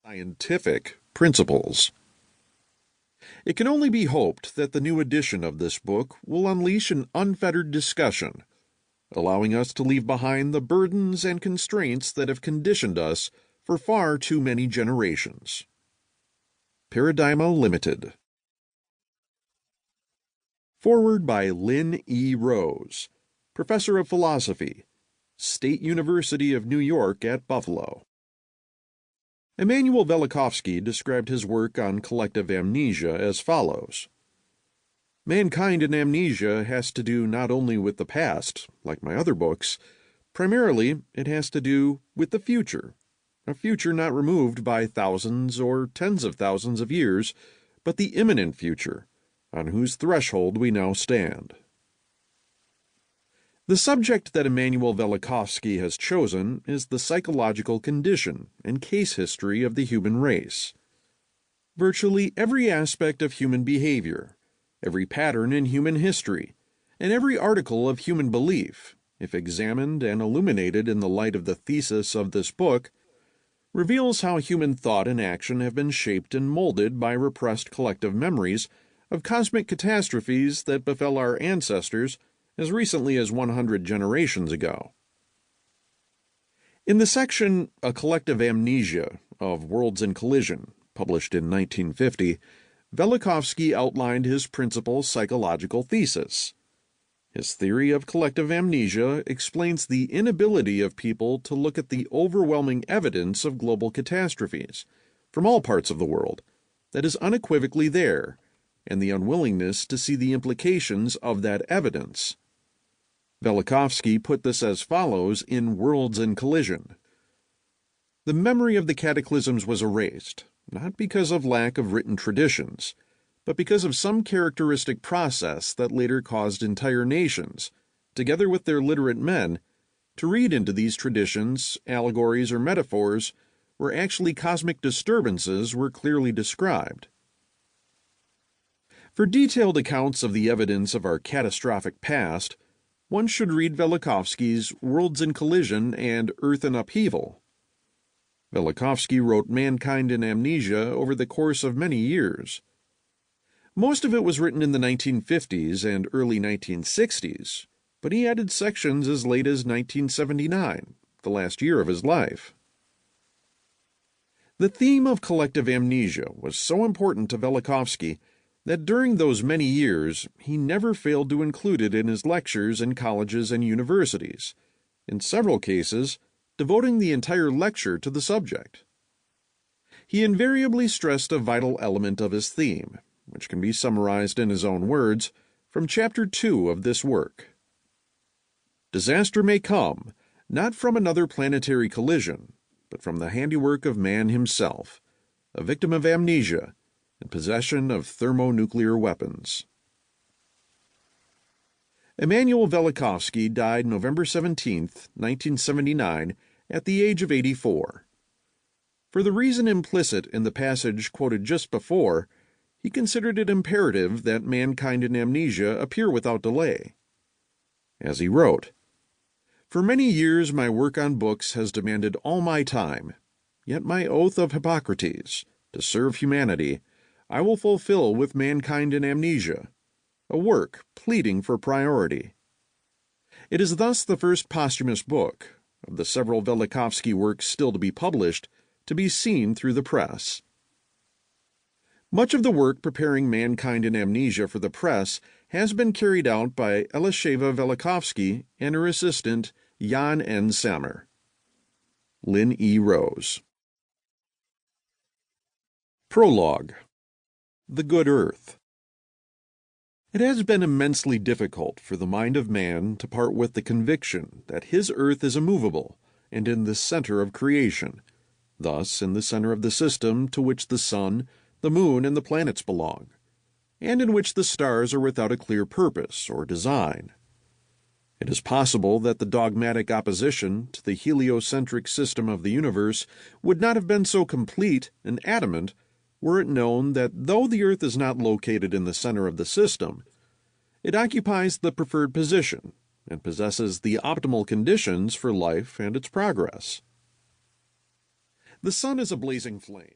scientific principles. It can only be hoped that the new edition of this book will unleash an unfettered discussion, allowing us to leave behind the burdens and constraints that have conditioned us for far too many generations. Paradigma Limited. Foreword by Lynn E. Rose, Professor of Philosophy, State University of New York at Buffalo. Immanuel Velikovsky described his work on collective amnesia as follows. Mankind in Amnesia has to do not only with the past, like my other books, primarily it has to do with the future, a future not removed by thousands or tens of thousands of years, but the imminent future, on whose threshold we now stand. The subject that Immanuel Velikovsky has chosen is the psychological condition and case history of the human race. Virtually every aspect of human behavior, every pattern in human history, and every article of human belief, if examined and illuminated in the light of the thesis of this book, reveals how human thought and action have been shaped and molded by repressed collective memories of cosmic catastrophes that befell our ancestors as recently as 100 generations ago. In the section A Collective Amnesia of Worlds in Collision, published in 1950, Velikovsky outlined his principal psychological thesis. His theory of collective amnesia explains the inability of people to look at the overwhelming evidence of global catastrophes from all parts of the world that is unequivocally there, and the unwillingness to see the implications of that evidence. Velikovsky put this as follows in Worlds in Collision. The memory of the cataclysms was erased, not because of lack of written traditions, but because of some characteristic process that later caused entire nations, together with their literate men, to read into these traditions, allegories, or metaphors where actually cosmic disturbances were clearly described. For detailed accounts of the evidence of our catastrophic past, one should read Velikovsky's Worlds in Collision and Earth in Upheaval. Velikovsky wrote Mankind in Amnesia over the course of many years. Most of it was written in the 1950s and early 1960s, but he added sections as late as 1979, the last year of his life. The theme of collective amnesia was so important to Velikovsky that during those many years he never failed to include it in his lectures in colleges and universities, in several cases devoting the entire lecture to the subject. He invariably stressed a vital element of his theme, which can be summarized in his own words from Chapter 2 of this work. Disaster may come, not from another planetary collision, but from the handiwork of man himself, a victim of amnesia, in possession of thermonuclear weapons. Immanuel Velikovsky died November 17, 1979, at the age of 84. For the reason implicit in the passage quoted just before, he considered it imperative that Mankind in Amnesia appear without delay. As he wrote, "For many years my work on books has demanded all my time, yet my oath of Hippocrates, to serve humanity, I will fulfill with Mankind in Amnesia, a work pleading for priority." It is thus the first posthumous book, of the several Velikovsky works still to be published, to be seen through the press. Much of the work preparing Mankind in Amnesia for the press has been carried out by Elisheva Velikovsky and her assistant Jan N. Sammer. Lynn E. Rose. Prologue. The Good Earth. It has been immensely difficult for the mind of man to part with the conviction that his earth is immovable and in the center of creation, thus in the center of the system to which the sun, the moon, and the planets belong, and in which the stars are without a clear purpose or design. It is possible that the dogmatic opposition to the heliocentric system of the universe would not have been so complete and adamant were it known that though the Earth is not located in the center of the system, it occupies the preferred position and possesses the optimal conditions for life and its progress. The sun is a blazing flame.